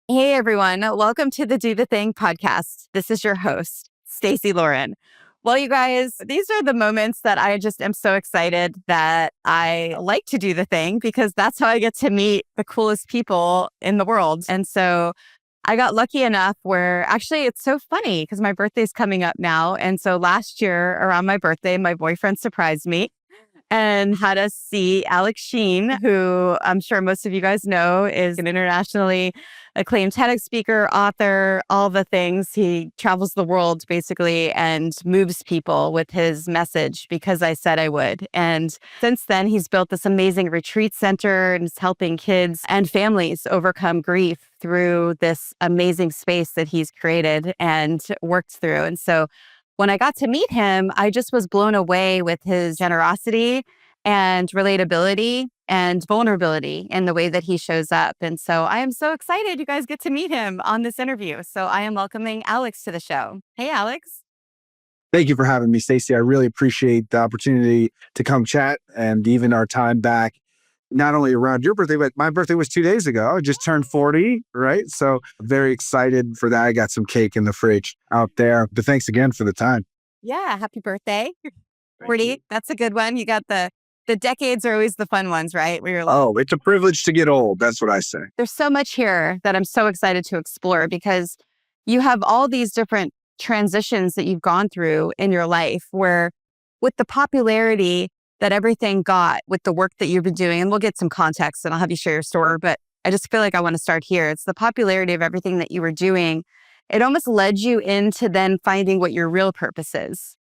Hey everyone, welcome to the Do the Thing podcast. This is your host, Stacey Lauren. Well, you guys, these are the moments that I just am so excited that I like to do the thing because that's how I get to meet the coolest people in the world. And so I got lucky enough where actually it's so funny because my birthday's coming up now. And so last year around my birthday, my boyfriend surprised me and had us see Alex Sheen, who I'm sure most of you guys know is an internationally acclaimed TEDx speaker, author, all the things. He travels the world basically and moves people with his message because I said I would. And since then, he's built this amazing retreat center and is helping kids and families overcome grief through this amazing space that he's created and worked through. And so when I got to meet him, I just was blown away with his generosity and relatability and vulnerability in the way that he shows up. And so I am so excited you guys get to meet him on this interview. So I am welcoming Alex to the show. Hey, Alex. Thank you for having me, Stacey. I really appreciate the opportunity to come chat and even our time back, not only around your birthday, but my birthday was 2 days ago. I just turned 40, right? So very excited for that. I got some cake in the fridge out there. But thanks again for the time. Yeah, happy birthday. 40, that's a good one. You got the decades are always the fun ones, right? Where you're like, Oh, it's a privilege to get old. That's what I say. there's so much here that I'm so excited to explore because you have all these different transitions that you've gone through in your life where with the popularity that everything got with the work that you've been doing, and we'll get some context and I'll have you share your story, but I just feel like I want to start here. It's the popularity of everything that you were doing. It almost led you into then finding what your real purpose is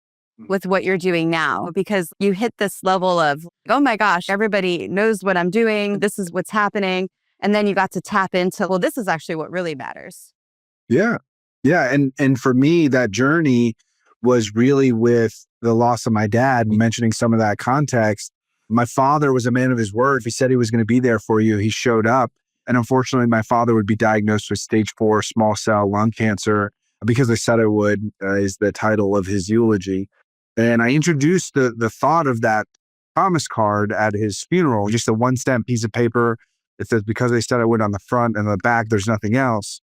with what you're doing now, because you hit this level of, oh my gosh, everybody knows what I'm doing. This is what's happening. And then you got to tap into, well, this is actually what really matters. Yeah. Yeah. And for me, that journey was really with the loss of my dad, mentioning some of that context. My father was a man of his word. If he said he was going to be there for you, he showed up. And unfortunately, my father would be diagnosed with stage 4 small cell lung cancer because I said I would, is the title of his eulogy. And I introduced the thought of that promise card at his funeral, just a one stamp piece of paper. It says, because they said I would on the front and the back, there's nothing else.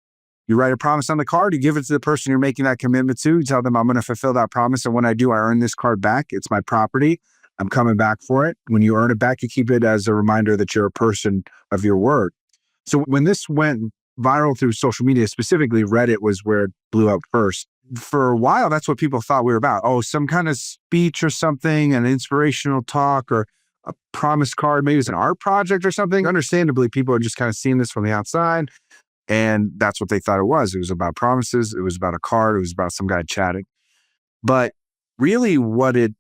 You write a promise on the card, you give it to the person you're making that commitment to. You tell them, I'm going to fulfill that promise. And when I do, I earn this card back. It's my property. I'm coming back for it. When you earn it back, you keep it as a reminder that you're a person of your word. So when this went viral through social media, specifically Reddit was where it blew up first. For a while, that's what people thought we were about. Oh, some kind of speech or something, an inspirational talk or a promise card. Maybe it's an art project or something. Understandably, people are just kind of seeing this from the outside. And that's what they thought it was. It was about promises. It was about a card. It was about some guy chatting. But really what it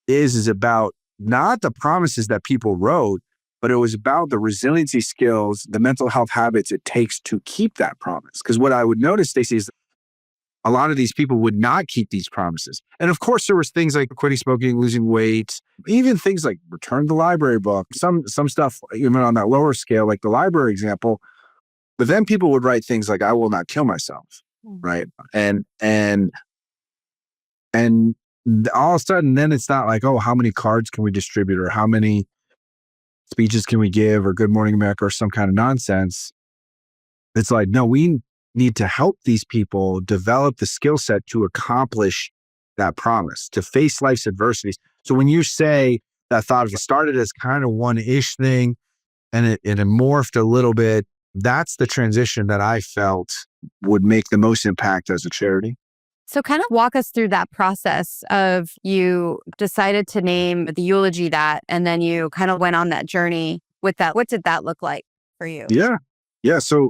is about not the promises that people wrote, but it was about the resiliency skills, the mental health habits it takes to keep that promise. Because what I would notice, Stacey, is a lot of these people would not keep these promises. And of course, there was things like quitting smoking, losing weight, even things like return the library book, some stuff even on that lower scale, like the library example. But then people would write things like, I will not kill myself, right? And all of a sudden, then it's not like, oh, how many cards can we distribute or how many speeches can we give or Good Morning America or some kind of nonsense. It's like, no, we need to help these people develop the skill set to accomplish that promise, to face life's adversities. So when you say that thought started as kind of one-ish thing and it morphed a little bit, that's the transition that I felt would make the most impact as a charity. So kind of walk us through that process of you decided to name the eulogy that, and then you kind of went on that journey with that. What did that look like for you? Yeah. So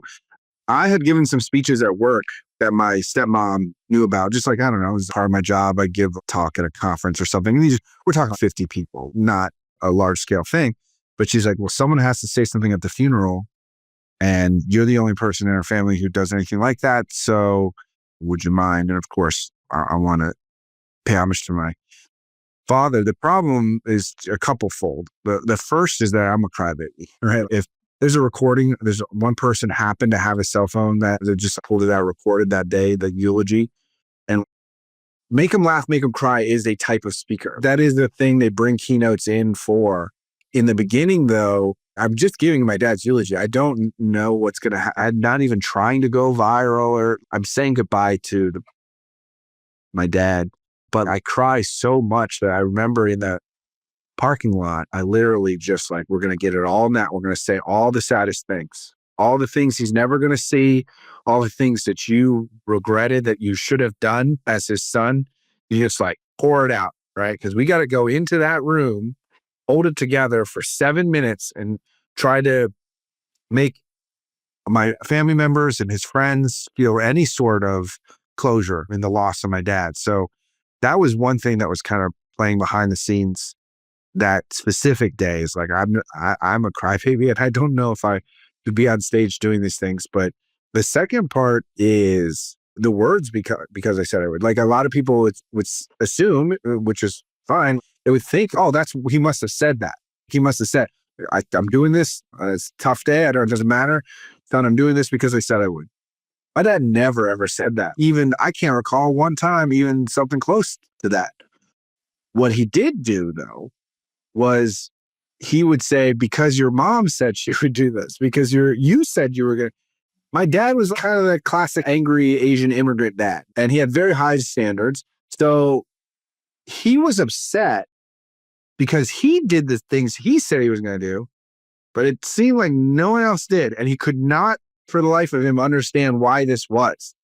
I had given some speeches at work that my stepmom knew about, just like, I don't know, it was part of my job. I'd give a talk at a conference or something. And we're talking 50 people, not a large scale thing. But she's like, well, someone has to say something at the funeral. And you're the only person in our family who does anything like that. So would you mind? And of course, I want to pay homage to my father. The problem is a couple fold. The first is that I'm a crybaby, right? If there's a recording, there's one person happened to have a cell phone that just pulled it out, recorded that day, the eulogy, and make them laugh, make them cry is a type of speaker. That is the thing they bring keynotes in for. In the beginning, though, I'm just giving my dad's eulogy. I don't know what's going to I'm not even trying to go viral, or I'm saying goodbye to my dad. But I cry so much that I remember in the parking lot, I literally just like, we're going to get it all now. We're going to say all the saddest things, all the things he's never going to see, all the things that you regretted that you should have done as his son. You just like pour it out, right? Because we got to go into that room, hold it together for 7 minutes and try to make my family members and his friends feel any sort of closure in the loss of my dad. So that was one thing that was kind of playing behind the scenes that specific day. Is like, I'm a crybaby and I don't know if I could be on stage doing these things. But the second part is the words, because I said I would. Like, a lot of people would assume, which is fine, they would think, oh, he must have said that. He must have said, I'm doing this. It's a tough day. It doesn't matter. Son, I'm doing this because I said I would. My dad never, ever said that. Even I can't recall one time, even something close to that. What he did do, though, was he would say, because your mom said she would do this, because you said you were going to. My dad was kind of the classic angry Asian immigrant dad, and he had very high standards. So he was upset because he did the things he said he was going to do, but it seemed like no one else did. And he could not, for the life of him, understand why this was.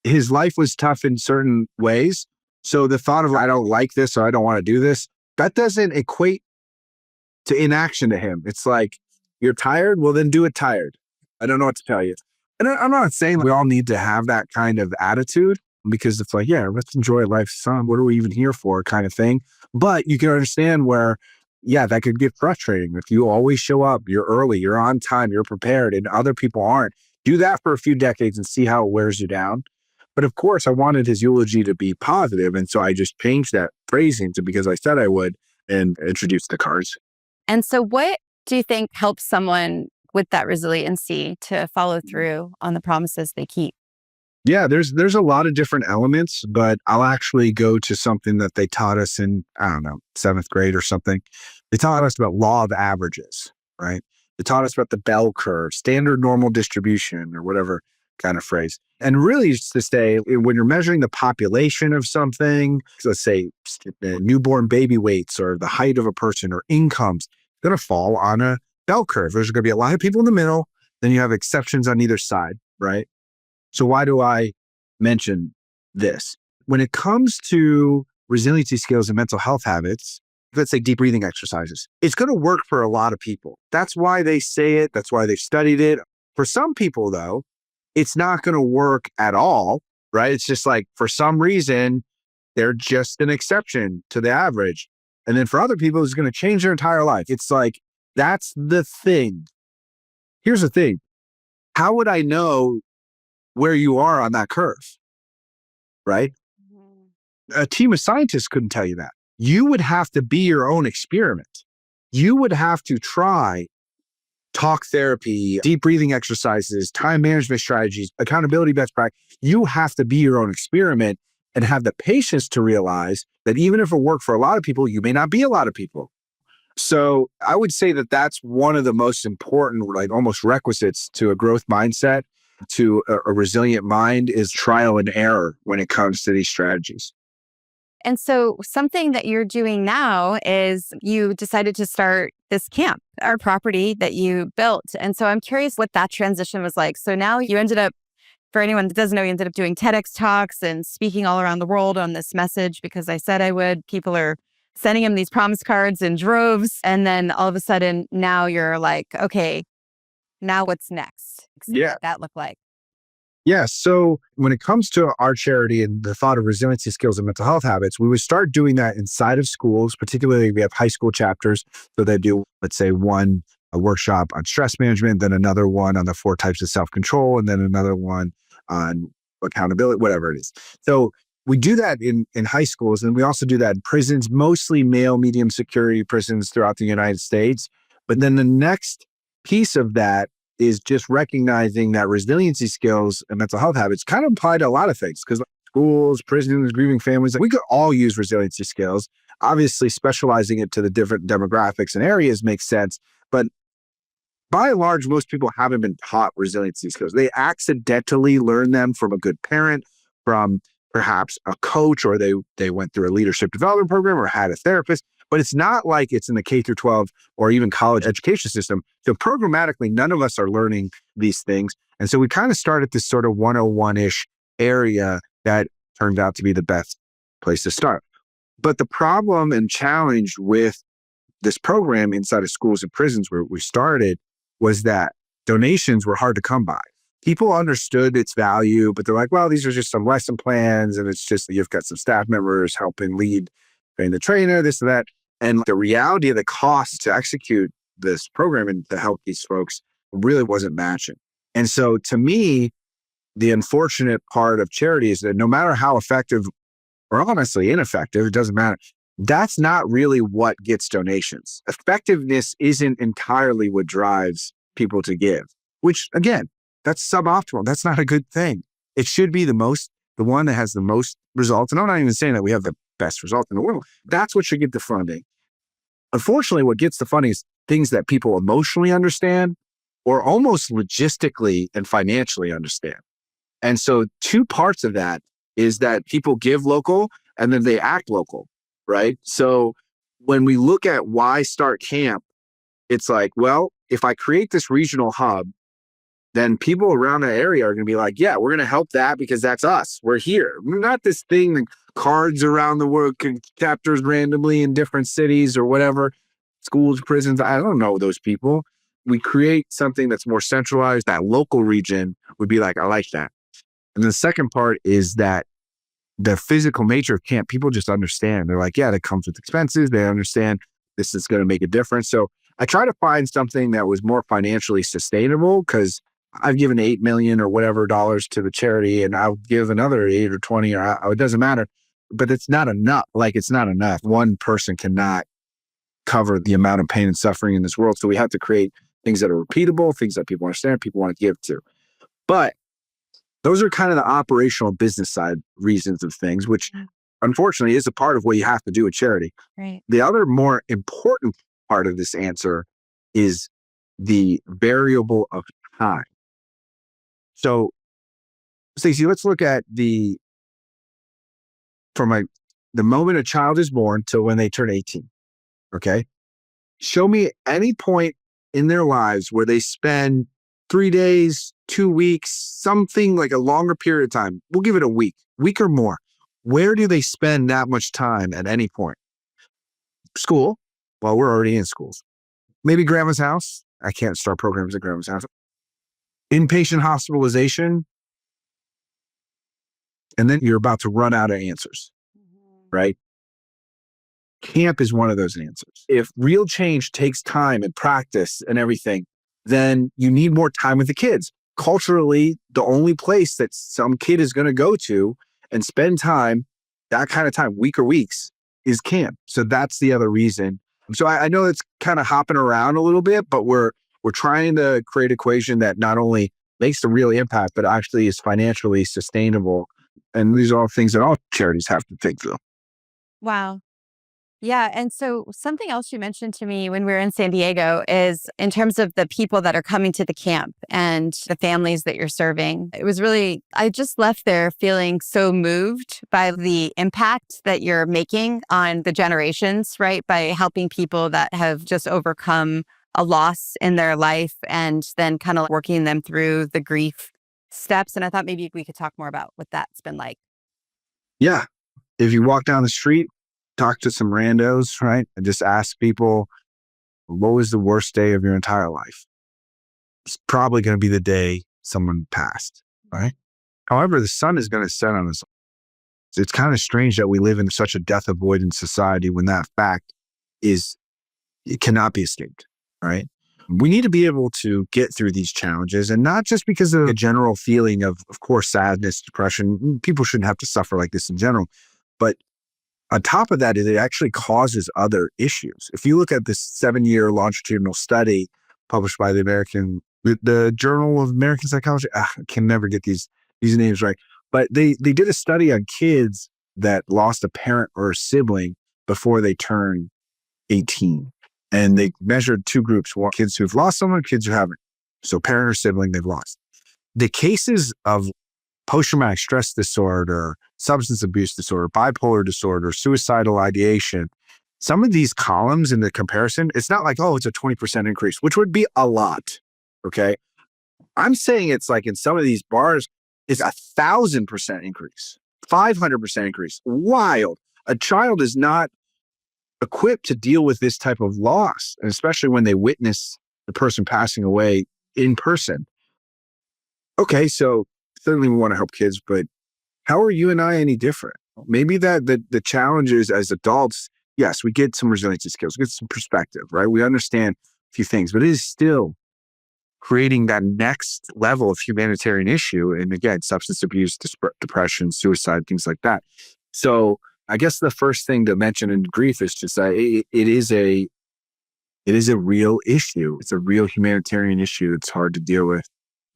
His life was tough in certain ways. So the thought of, I don't like this or I don't want to do this, that doesn't equate to inaction to him. It's like, you're tired? Well, then do it tired. I don't know what to tell you. And I'm not saying we all need to have that kind of attitude, because it's like, yeah, let's enjoy life, son. What are we even here for, kind of thing. But you can understand where, yeah, that could get frustrating. If you always show up, you're early, you're on time, you're prepared, and other people aren't. Do that for a few decades and see how it wears you down. But of course, I wanted his eulogy to be positive. And so I just changed that phrasing to because I said I would and introduced the cards. And so what do you think helps someone with that resiliency to follow through on the promises they keep? Yeah, there's a lot of different elements, but I'll actually go to something that they taught us in, I don't know, 7th grade or something. They taught us about law of averages, right? They taught us about the bell curve, standard normal distribution, or whatever kind of phrase. And really, it's to say, when you're measuring the population of something, let's say newborn baby weights or the height of a person or incomes, it's going to fall on a bell curve. There's going to be a lot of people in the middle. Then you have exceptions on either side, right? So why do I mention this? When it comes to resiliency skills and mental health habits, let's say deep breathing exercises, it's going to work for a lot of people. That's why they say it. That's why they've studied it. For some people, though, it's not going to work at all, right? It's just like, for some reason, they're just an exception to the average. And then for other people, it's going to change their entire life. It's like, that's the thing. Here's the thing. How would I know where you are on that curve, right? A team of scientists couldn't tell you that. You would have to be your own experiment. You would have to try talk therapy, deep breathing exercises, time management strategies, accountability best practice. You have to be your own experiment and have the patience to realize that even if it worked for a lot of people, you may not be a lot of people. So I would say that that's one of the most important, like almost requisites to a growth mindset, to a resilient mind, is trial and error when it comes to these strategies. And so something that you're doing now is you decided to start this camp, our property that you built. And so I'm curious what that transition was like. So now you ended up, for anyone that doesn't know, you ended up doing TEDx talks and speaking all around the world on this message because I said I would. People are sending him these promise cards in droves. And then all of a sudden now you're like, okay, now what's next? Yeah. What that look like? Yeah. So when it comes to our charity and the thought of resiliency skills and mental health habits, we would start doing that inside of schools. Particularly, we have high school chapters. So they do, let's say, a workshop on stress management, then another one on the 4 types of self-control, and then another one on accountability, whatever it is. So we do that in high schools. And we also do that in prisons, mostly male, medium security prisons throughout the United States. But then the next piece of that is just recognizing that resiliency skills and mental health habits kind of apply to a lot of things, because schools, prisons, grieving families, we could all use resiliency skills. Obviously, specializing it to the different demographics and areas makes sense. But by and large, most people haven't been taught resiliency skills. They accidentally learn them from a good parent, from perhaps a coach, or they went through a leadership development program or had a therapist. But it's not like it's in the K through 12 or even college education system. So programmatically, none of us are learning these things. And so we kind of start at this sort of 101-ish area that turned out to be the best place to start. But the problem and challenge with this program inside of schools and prisons where we started was that donations were hard to come by. People understood its value, but they're like, well, these are just some lesson plans. And it's just, you've got some staff members helping lead, train the trainer, this and that. And the reality of the cost to execute this program and to help these folks really wasn't matching. And so to me, the unfortunate part of charity is that no matter how effective or honestly ineffective, it doesn't matter. That's not really what gets donations. Effectiveness isn't entirely what drives people to give, which again, that's suboptimal. That's not a good thing. It should be the one that has the most results. And I'm not even saying that we have the best result in the world. That's what should get the funding. Unfortunately, what gets the funding is things that people emotionally understand or almost logistically and financially understand. And so 2 parts of that is that people give local and then they act local, right? So when we look at why start camp, it's like, well, if I create this regional hub, then people around that area are going to be like, yeah, we're going to help that because that's us. We're here. We're not this thing that cards around the world, chapters randomly in different cities or whatever, schools, prisons. I don't know those people. We create something that's more centralized. That local region would be like, I like that. And the second part is that the physical nature of camp, people just understand. They're like, yeah, that comes with expenses. They understand this is going to make a difference. So I try to find something that was more financially sustainable because I've given $8 million or whatever dollars to the charity, and I'll give another 8 or 20, or it doesn't matter. But it's not enough. Like, it's not enough. One person cannot cover the amount of pain and suffering in this world. So we have to create things that are repeatable, things that people understand, people want to give to. But those are kind of the operational business side reasons of things, which unfortunately is a part of what you have to do at charity. Right. The other more important part of this answer is the variable of time. So, Stacey, let's look at the moment a child is born to when they turn 18. Okay. Show me any point in their lives where they spend 3 days, 2 weeks, something like a longer period of time. We'll give it a week or more. Where do they spend that much time at any point? School. Well, we're already in schools. Maybe grandma's house. I can't start programs at grandma's house. Inpatient hospitalization. And then you're about to run out of answers, right? Camp is one of those answers. If real change takes time and practice and everything, then you need more time with the kids. Culturally, the only place that some kid is going to go to and spend time, that kind of time, week or weeks, is camp. So that's the other reason. So I know it's kind of hopping around a little bit, but we're trying to create an equation that not only makes the real impact, but actually is financially sustainable. And these are all things that all charities have to think through. Wow. Yeah. And so something else you mentioned to me when we were in San Diego is in terms of the people that are coming to the camp and the families that you're serving. It was really, I just left there feeling so moved by the impact that you're making on the generations, right? By helping people that have just overcome a loss in their life and then kind of working them through the grief steps. And I thought maybe we could talk more about what that's been like. Yeah. If you walk down the street, talk to some randos, right? And just ask people, what was the worst day of your entire life? It's probably going to be the day someone passed, right? However, the sun is going to set on us. It's kind of strange that we live in such a death avoidance society when that fact it cannot be escaped, right? We need to be able to get through these challenges, and not just because of a general feeling of course, sadness, depression. People shouldn't have to suffer like this in general. But on top of that, it actually causes other issues. If you look at this 7-year longitudinal study published by the Journal of American Psychology, I can never get these names right, but they did a study on kids that lost a parent or a sibling before they turned 18. And they measured two groups, one, kids who've lost someone, kids who haven't. So parent or sibling they've lost. The cases of post-traumatic stress disorder, substance abuse disorder, bipolar disorder, suicidal ideation, some of these columns in the comparison, it's not like, oh, it's a 20% increase, which would be a lot. Okay. I'm saying it's like in some of these bars, it's 1,000% increase, 500% increase. Wild. A child is not equipped to deal with this type of loss, and especially when they witness the person passing away in person. Okay, so certainly we want to help kids, but how are you and I any different? Maybe that the challenges as adults, yes, we get some resiliency skills, we get some perspective, right? We understand a few things, but it is still creating that next level of humanitarian issue. And again, substance abuse, depression, suicide, things like that. So I guess the first thing to mention in grief is just that it is a real issue. It's a real humanitarian issue. It's hard to deal with.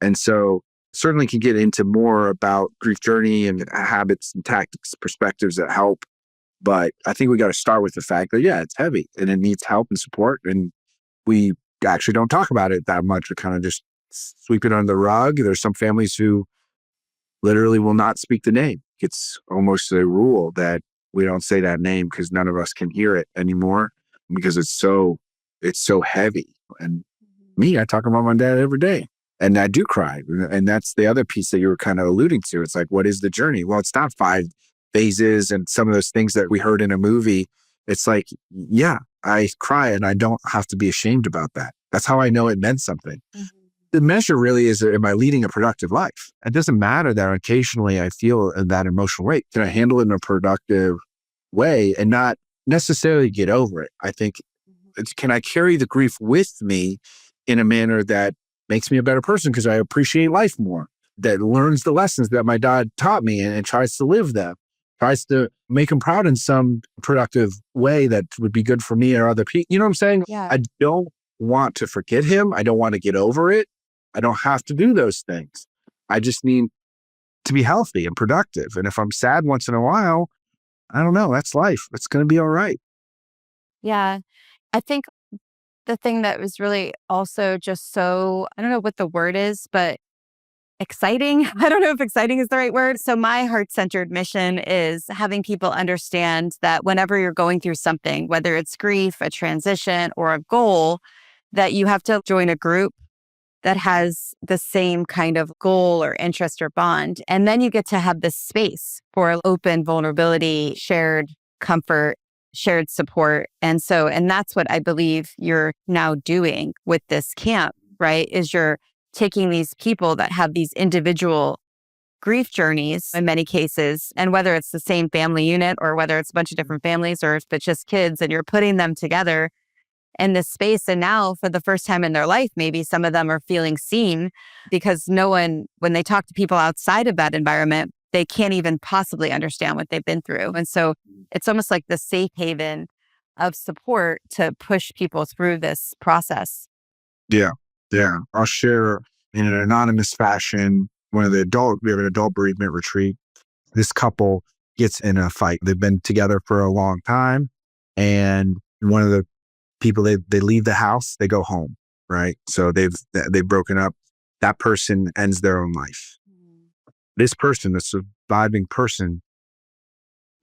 And so certainly can get into more about grief journey and habits and tactics, perspectives that help. But I think we got to start with the fact that, yeah, it's heavy and it needs help and support. And we actually don't talk about it that much. We kind of just sweep it under the rug. There's some families who literally will not speak the name. It's almost a rule that we don't say that name because none of us can hear it anymore because it's so heavy. And me, I talk about my dad every day. And I do cry. And that's the other piece that you were kind of alluding to. It's like, what is the journey? Well, it's not 5 phases and some of those things that we heard in a movie. It's like, yeah, I cry and I don't have to be ashamed about that. That's how I know it meant something. Mm-hmm. The measure really is, am I leading a productive life? It doesn't matter that occasionally I feel that emotional weight. Can I handle it in a productive way and not necessarily get over it? I think, can I carry the grief with me in a manner that makes me a better person because I appreciate life more, that learns the lessons that my dad taught me and tries to live them, tries to make him proud in some productive way that would be good for me or other people. You know what I'm saying? Yeah. I don't want to forget him. I don't want to get over it. I don't have to do those things. I just need to be healthy and productive. And if I'm sad once in a while, I don't know, that's life. It's going to be all right. Yeah. I think the thing that was really also just so, I don't know what the word is, but exciting. I don't know if exciting is the right word. So my heart-centered mission is having people understand that whenever you're going through something, whether it's grief, a transition, or a goal, that you have to join a group that has the same kind of goal or interest or bond. And then you get to have this space for open vulnerability, shared comfort, shared support. And that's what I believe you're now doing with this camp, right? Is you're taking these people that have these individual grief journeys in many cases, and whether it's the same family unit or whether it's a bunch of different families or if it's just kids, and you're putting them together in this space. And now for the first time in their life, maybe some of them are feeling seen because no one, when they talk to people outside of that environment, they can't even possibly understand what they've been through. And so it's almost like the safe haven of support to push people through this process. Yeah. Yeah. I'll share in an anonymous fashion. We have an adult bereavement retreat. This couple gets in a fight. They've been together for a long time. And one of the people, they leave the house, they go home, right? So they've broken up. That person ends their own life. This person, the surviving person,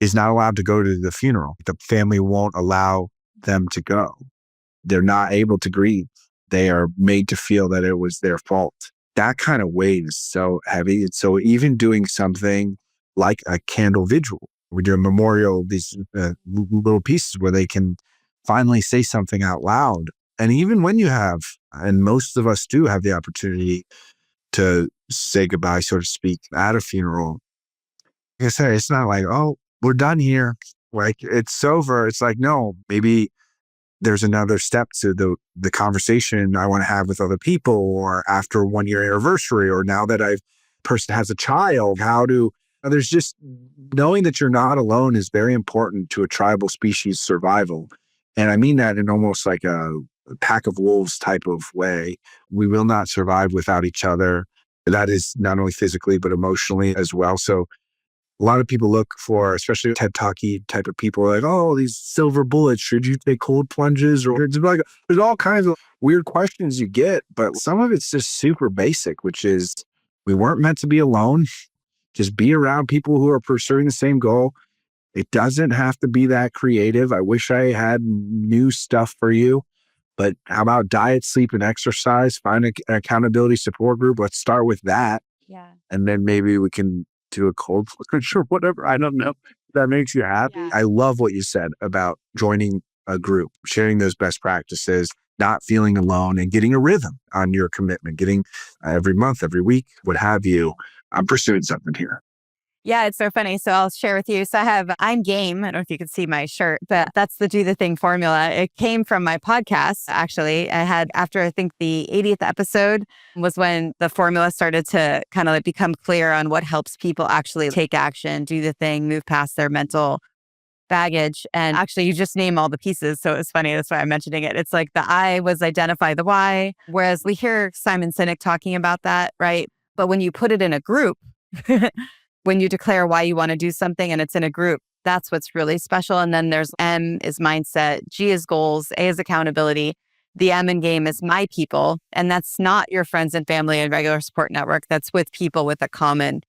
is not allowed to go to the funeral. The family won't allow them to go. They're not able to grieve. They are made to feel that it was their fault. That kind of weight is so heavy. And so even doing something like a candle vigil, we do a memorial, these little pieces where they can finally say something out loud. And even when you have, and most of us do have the opportunity to say goodbye, so to speak, at a funeral, like I say, it's not like, oh, we're done here. Like it's over. It's like, no, maybe there's another step to the conversation I want to have with other people, or after a 1-year anniversary, or now that person has a child, there's just knowing that you're not alone is very important to a tribal species survival. And I mean that in almost like a pack of wolves type of way. We will not survive without each other. That is not only physically, but emotionally as well. So A lot of people look for, especially TED Talky type of people, like, oh, these silver bullets. Should you take cold plunges? Or it's like, there's all kinds of weird questions you get, but some of it's just super basic, which is we weren't meant to be alone. Just be around people who are pursuing the same goal. It doesn't have to be that creative. I wish I had new stuff for you, but how about diet, sleep, and exercise? Find an accountability support group. Let's start with that. Yeah. And then maybe we can do a cold plunge or whatever. I don't know. That makes you happy. Yeah. I love what you said about joining a group, sharing those best practices, not feeling alone, and getting a rhythm on your commitment, getting every month, every week, what have you. I'm pursuing something here. Yeah, it's so funny. So I'll share with you. So I'm game. I don't know if you can see my shirt, but that's the Do the Thing formula. It came from my podcast, actually. I had, after I think the 80th episode was when the formula started to kind of like become clear on what helps people actually take action, do the thing, move past their mental baggage. And actually, you just name all the pieces. So it's funny. That's why I'm mentioning it. It's like the I was identify the why, whereas we hear Simon Sinek talking about that, right? But when you put it in a group, when you declare why you want to do something and it's in a group, that's what's really special. And then there's M is mindset, G is goals, A is accountability. The M in game is my people. And that's not your friends and family and regular support network. That's with people with a common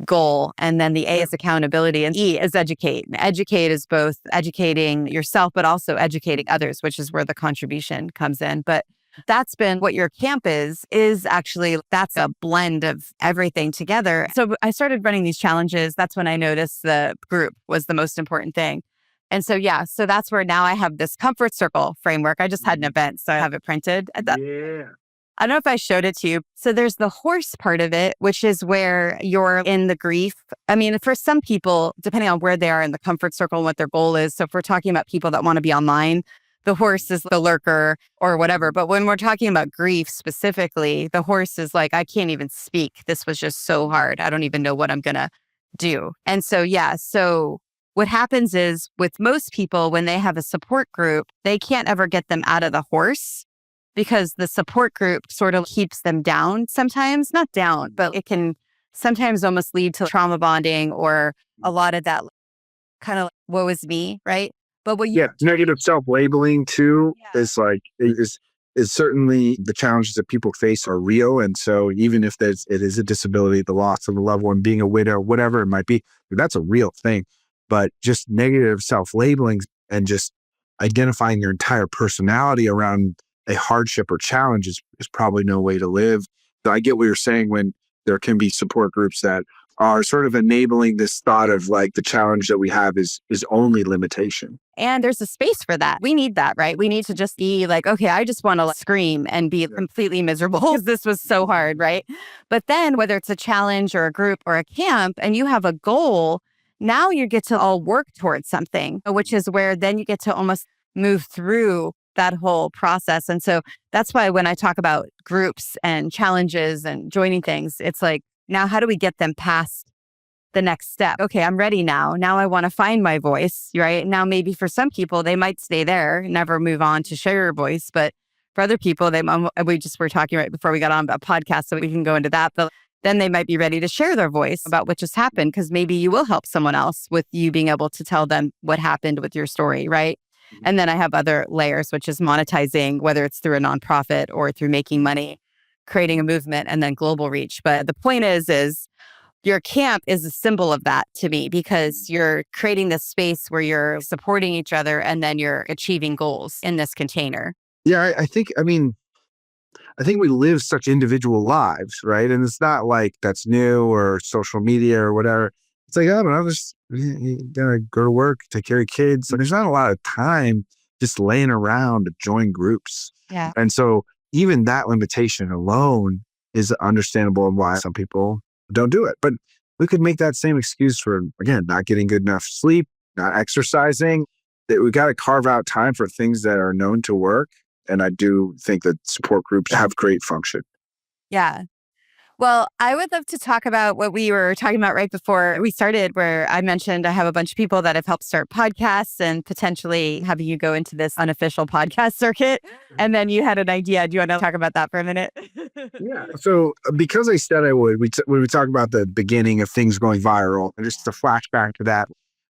goal. And then the A is accountability and E is educate. And educate is both educating yourself, but also educating others, which is where the contribution comes in. But that's been what your camp is actually, that's a blend of everything together. So I started running these challenges. That's when I noticed the group was the most important thing. And so, yeah, so that's where now I have this comfort circle framework. I just had an event, so I have it printed. Yeah. I don't know if I showed it to you. So there's the horse part of it, which is where you're in the grief. I mean, for some people, depending on where they are in the comfort circle and what their goal is. So if we're talking about people that want to be online, the horse is the lurker or whatever. But when we're talking about grief specifically, the horse is like, I can't even speak. This was just so hard. I don't even know what I'm going to do. And so, yeah. So what happens is with most people, when they have a support group, they can't ever get them out of the horse because the support group sort of keeps them down sometimes, not down, but it can sometimes almost lead to trauma bonding or a lot of that kind of woe is me, right? But what you negative self-labeling too is like is certainly the challenges that people face are real. And so even if it is a disability, the loss of a loved one, being a widow, whatever it might be, that's a real thing. But just negative self-labeling and just identifying your entire personality around a hardship or challenge is probably no way to live. So I get what you're saying when there can be support groups that are sort of enabling this thought of like the challenge that we have is only limitation. And there's a space for that. We need that, right? We need to just be like, okay, I just want to scream and be completely miserable because this was so hard, right? But then whether it's a challenge or a group or a camp and you have a goal, now you get to all work towards something, which is where then you get to almost move through that whole process. And so that's why when I talk about groups and challenges and joining things, it's like, now how do we get them past the next step? Okay, I'm ready now. Now I want to find my voice, right? Now maybe for some people, they might stay there, never move on to share your voice. But for other people, we just were talking right before we got on a podcast, so we can go into that. But then they might be ready to share their voice about what just happened, because maybe you will help someone else with you being able to tell them what happened with your story, right? And then I have other layers, which is monetizing, whether it's through a nonprofit or through making money, creating a movement, and then global reach. But the point is your camp is a symbol of that to me, because you're creating this space where you're supporting each other and then you're achieving goals in this container. Yeah, I think we live such individual lives, right? And it's not like that's new or social media or whatever. It's like, oh, but I'm just gonna go to work, take care of kids. So there's not a lot of time just laying around to join groups. Yeah. And so even that limitation alone is understandable and why some people don't do it. But we could make that same excuse for, again, not getting good enough sleep, not exercising. That we got to carve out time for things that are known to work. And I do think that support groups have great function. Yeah. Well, I would love to talk about what we were talking about right before we started, where I mentioned I have a bunch of people that have helped start podcasts and potentially having you go into this unofficial podcast circuit. And then you had an idea. Do you want to talk about that for a minute? Yeah. So because I said I would, when we talk about the beginning of things going viral, and just to flashback to that,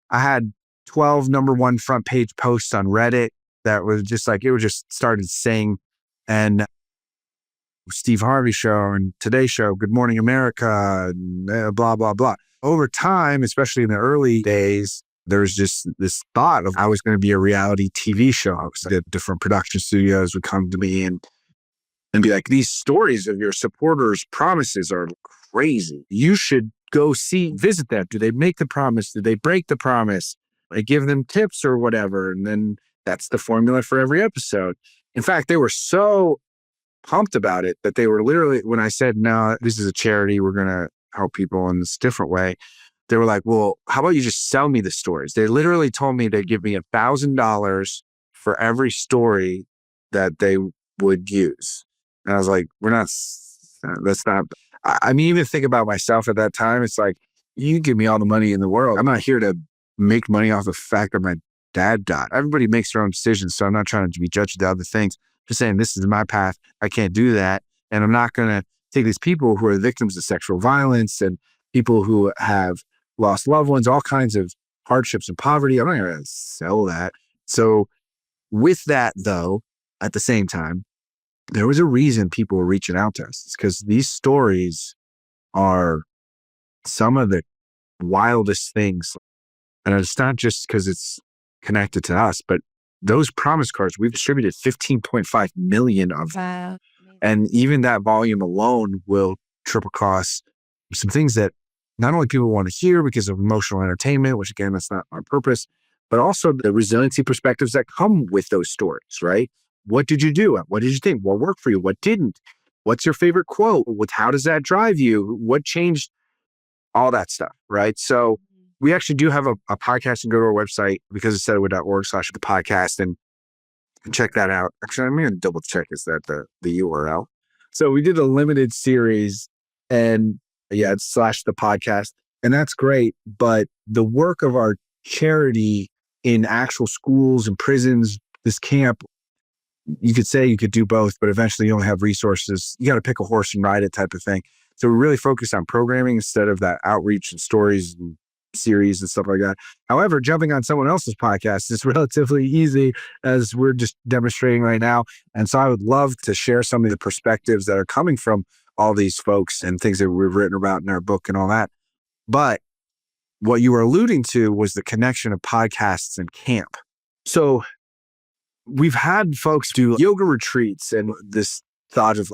I had 12 number one front page posts on Reddit that was just like, it was just started saying, and Steve Harvey show and Today Show, Good Morning America, and blah, blah, blah. Over time, especially in the early days, there was just this thought of I was going to be a reality TV show. So that different production studios would come to me and be like, these stories of your supporters' promises are crazy. You should go visit them. Do they make the promise? Do they break the promise? I give them tips or whatever. And then that's the formula for every episode. In fact, they were so pumped about it that they were literally, when I said, no, this is a charity, we're going to help people in this different way. They were like, well, how about you just sell me the stories? They literally told me they'd give me $1,000 for every story that they would use. And I was like, that's not, I mean, even think about myself at that time. It's like, you can give me all the money in the world. I'm not here to make money off the fact that my dad died. Everybody makes their own decisions. So I'm not trying to be judged to other things. Just saying, this is my path. I can't do that. And I'm not going to take these people who are victims of sexual violence and people who have lost loved ones, all kinds of hardships and poverty. I'm not going to sell that. So with that, though, at the same time, there was a reason people were reaching out to us. It's because these stories are some of the wildest things. And it's not just because it's connected to us, but those promise cards, we've distributed 15.5 million of them. Wow. And even that volume alone will triple cross some things that not only people want to hear because of emotional entertainment, which again, that's not our purpose, but also the resiliency perspectives that come with those stories, right? What did you do? What did you think? What worked for you? What didn't? What's your favorite quote? How does that drive you? What changed? All that stuff, right? So we actually do have a podcast. And go to our website, becauseitsaidwould.org/the podcast and check that out. Actually, I'm going to double check. Is that the URL? So we did a limited series and it's /the podcast. And that's great. But the work of our charity in actual schools and prisons, this camp, you could say you could do both, but eventually you don't have resources. You got to pick a horse and ride it type of thing. So we really focus on programming instead of that outreach and stories and series and stuff like that. However, jumping on someone else's podcast is relatively easy, as we're just demonstrating right now. And so I would love to share some of the perspectives that are coming from all these folks and things that we've written about in our book and all that. But what you were alluding to was the connection of podcasts and camp. So we've had folks do yoga retreats and this thought of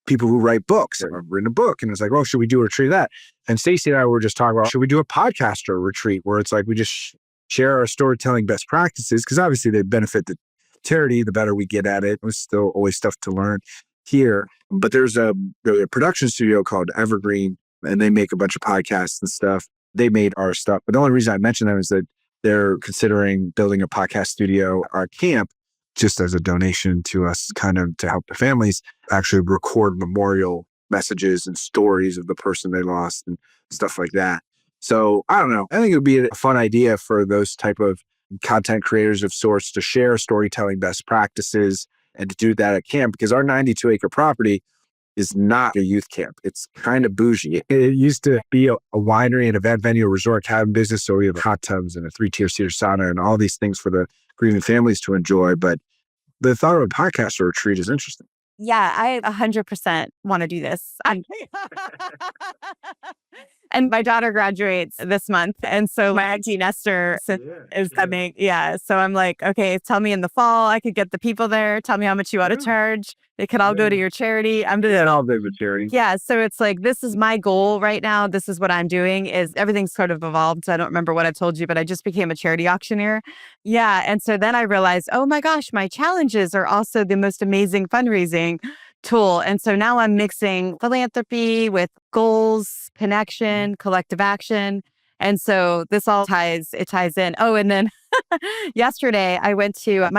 people who write books. I've written a book and it's like, oh, should we do a retreat of that? And Stacey and I were just talking about, should we do a podcaster retreat where it's like we just share our storytelling best practices? Because obviously they benefit the charity, the better we get at it. There's still always stuff to learn here. But there's a production studio called Evergreen, and they make a bunch of podcasts and stuff. They made our stuff. But the only reason I mention them is that they're considering building a podcast studio at our camp, just as a donation to us, kind of to help the families actually record memorial messages and stories of the person they lost and stuff like that. So I don't know. I think it would be a fun idea for those type of content creators of sorts to share storytelling best practices and to do that at camp, because our 92-acre property is not a youth camp. It's kind of bougie. It used to be a winery and event venue, resort cabin business. So we have hot tubs and a 3-tier cedar sauna and all these things for the grieving families to enjoy. But the thought of a podcast or retreat is interesting. Yeah, I 100% want to do this. And my daughter graduates this month. And so my empty nester is coming. Yeah. So I'm like, okay, tell me in the fall, I could get the people there. Tell me how much you want to charge. They could all go to your charity. I'm just, all day with charity. Yeah. So it's like, this is my goal right now. This is what I'm doing. Is everything's sort of evolved. So I don't remember what I told you, but I just became a charity auctioneer. Yeah. And so then I realized, oh my gosh, my challenges are also the most amazing fundraising tool. And so now I'm mixing philanthropy with goals, connection, collective action. And so this all ties in. Oh, and then yesterday I went to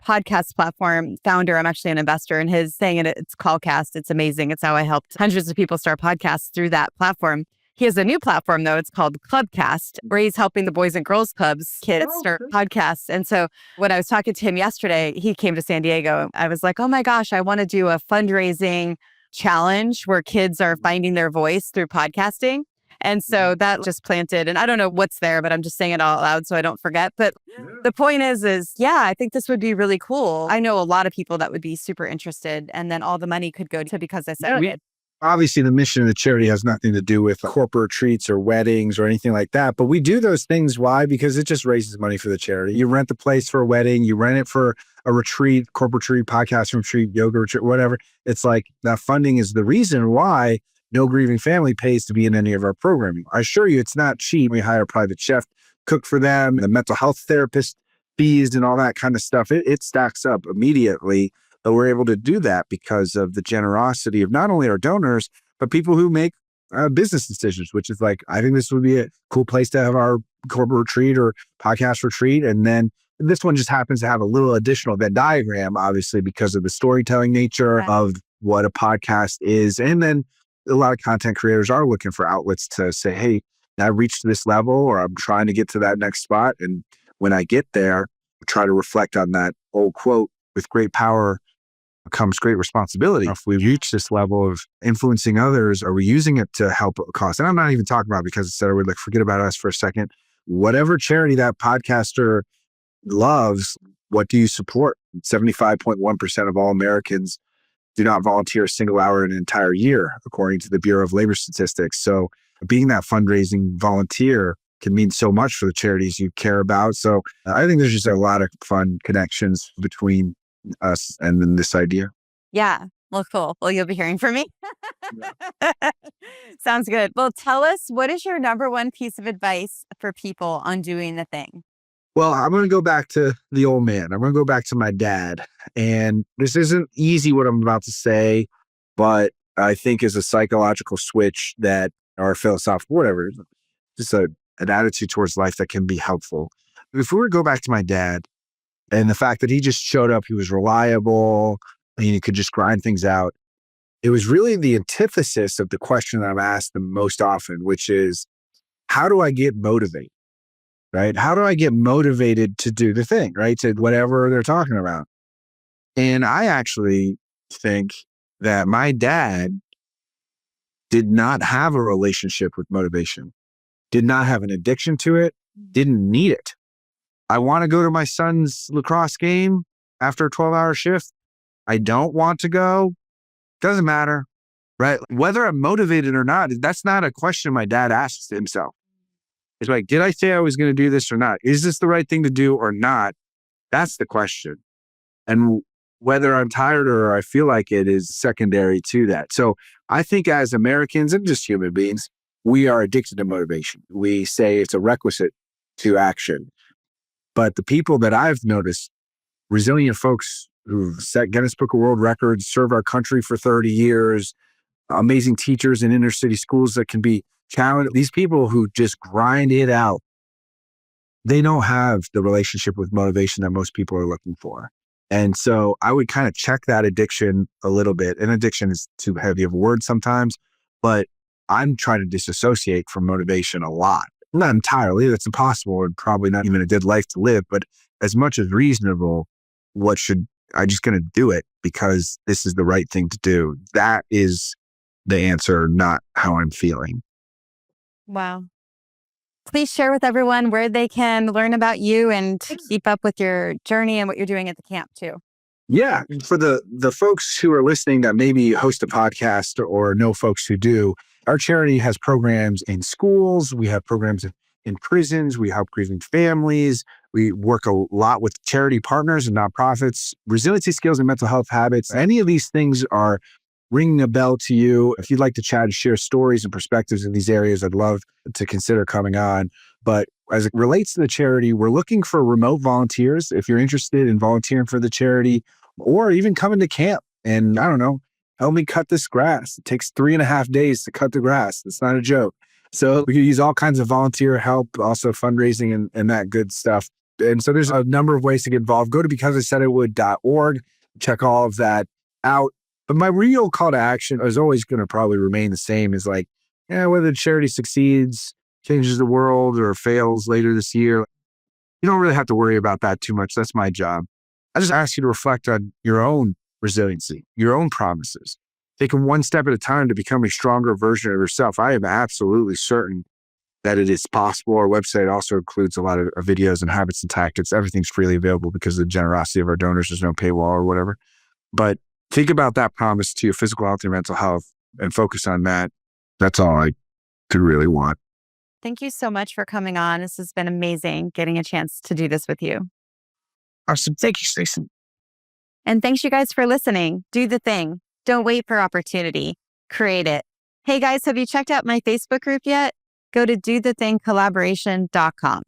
podcast platform founder. I'm actually an investor in his, saying it's Callcast. It's amazing. It's how I helped hundreds of people start podcasts through that platform. He has a new platform, though. It's called Clubcast, where he's helping the Boys and Girls Clubs kids start podcasts. And so when I was talking to him yesterday, he came to San Diego. I was like, oh my gosh, I want to do a fundraising challenge where kids are finding their voice through podcasting. And so that just planted, and I don't know what's there, but I'm just saying it all out loud so I don't forget. But the point is, yeah, I think this would be really cool. I know a lot of people that would be super interested, and then all the money could go to Because I Said It. Obviously, the mission of the charity has nothing to do with corporate treats or weddings or anything like that. But we do those things. Why? Because it just raises money for the charity. You rent the place for a wedding, you rent it for a retreat, corporate retreat, podcast retreat, yoga retreat, whatever. It's like that funding is the reason why No Grieving Family pays to be in any of our programming. I assure you, it's not cheap. We hire a private chef, cook for them, the mental health therapist fees and all that kind of stuff. It stacks up immediately. But we're able to do that because of the generosity of not only our donors, but people who make business decisions, which is like, I think this would be a cool place to have our corporate retreat or podcast retreat. And then this one just happens to have a little additional Venn diagram, obviously, because of the storytelling nature of what a podcast is. And then a lot of content creators are looking for outlets to say, hey, I reached this level, or I'm trying to get to that next spot. And when I get there, try to reflect on that old quote, with great power comes great responsibility. If we reach this level of influencing others, are we using it to help a cause? And I'm not even talking about Because I Said I Would, like, forget about us for a second. Whatever charity that podcaster loves, what do you support? 75.1% of all Americans do not volunteer a single hour in an entire year, according to the Bureau of Labor Statistics. So being that fundraising volunteer can mean so much for the charities you care about. So I think there's just a lot of fun connections between us and then this idea. Yeah. Well, cool. Well, you'll be hearing from me. Sounds good. Well, tell us, what is your number one piece of advice for people on doing the thing? Well, I'm going to go back to the old man. I'm going to go back to my dad. And this isn't easy what I'm about to say, but I think is a psychological switch that, or philosophical, whatever, just an attitude towards life that can be helpful. If we were to go back to my dad and the fact that he just showed up, he was reliable, and he could just grind things out. It was really the antithesis of the question that I'm asked the most often, which is, how do I get motivated? Right? How do I get motivated to do the thing, right? To whatever they're talking about. And I actually think that my dad did not have a relationship with motivation, did not have an addiction to it, didn't need it. I want to go to my son's lacrosse game after a 12-hour shift. I don't want to go. Doesn't matter, right? Whether I'm motivated or not, that's not a question my dad asks himself. It's like, did I say I was going to do this or not? Is this the right thing to do or not? That's the question. And whether I'm tired or I feel like it is secondary to that. So I think as Americans and just human beings, we are addicted to motivation. We say it's a requisite to action. But the people that I've noticed, resilient folks who've set Guinness Book of World Records, serve our country for 30 years, amazing teachers in inner city schools that can be challenged. These people who just grind it out, they don't have the relationship with motivation that most people are looking for. And so I would kind of check that addiction a little bit. And addiction is too heavy of a word sometimes, but I'm trying to disassociate from motivation a lot. Not entirely, that's impossible and probably not even a good life to live, but as much as reasonable, I'm just going to do it because this is the right thing to do. That is the answer, not how I'm feeling. Wow. Please share with everyone where they can learn about you and keep up with your journey and what you're doing at the camp too. Yeah. For the folks who are listening that maybe host a podcast or know folks who do, our charity has programs in schools. We have programs in prisons. We help grieving families. We work a lot with charity partners and nonprofits. Resiliency skills and mental health habits. Any of these things are ringing a bell to you. If you'd like to chat and share stories and perspectives in these areas, I'd love to consider coming on. But as it relates to the charity, we're looking for remote volunteers. If you're interested in volunteering for the charity or even coming to camp and, I don't know, help me cut this grass. It takes 3.5 days to cut the grass. It's not a joke. So we can use all kinds of volunteer help, also fundraising and that good stuff. And so there's a number of ways to get involved. Go to becauseIsaidItwould.org, check all of that out. But my real call to action is always going to probably remain the same, is like, whether the charity succeeds, changes the world, or fails later this year, you don't really have to worry about that too much. That's my job. I just ask you to reflect on your own resiliency, your own promises, taking one step at a time to become a stronger version of yourself. I am absolutely certain that it is possible. Our website also includes a lot of videos and habits and tactics. Everything's freely available because of the generosity of our donors. There's no paywall or whatever. But think about that promise to your physical health and mental health and focus on that. That's all I could really want. Thank you so much for coming on. This has been amazing getting a chance to do this with you. Awesome. Thank you, Stacey. And thanks you guys for listening. Do the thing. Don't wait for opportunity. Create it. Hey guys, have you checked out my Facebook group yet? Go to dothethingcollaboration.com.